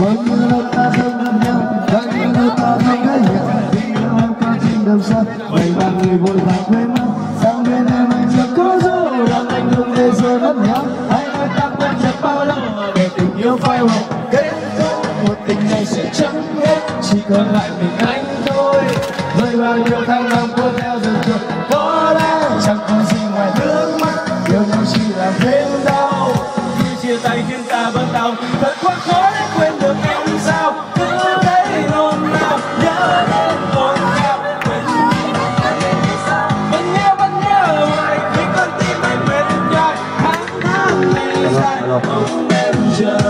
Vẫn như lúc ta không gặp nhau, vẫn như lúc ta không thấy nhau. Vì yêu em có trên đầm xa, vậy mà người vội vàng quên mất. Sang bên em anh chưa có dấu, làm anh luôn để rơi mất nhau. Hai nói ta quen được bao lâu, để tình yêu phai màu. Kết thúc một tình này sẽ chấm hết, chỉ còn lại mình anh thôi. Với bao nhiêu tháng năm cuốn theo dần dần, có lẽ chẳng còn gì ngoài nước mắt. Yêu nhau chỉ là vết đau, khi chia tay khiến ta vẫn đau. Thật quá khó để quên được em sao, cứ thấy nôn nao nhớ đến ồn ào. Vẫn nhớ hoài khi con tim anh mệt nhòi. Tháng tháng ngày dài mong em chờ.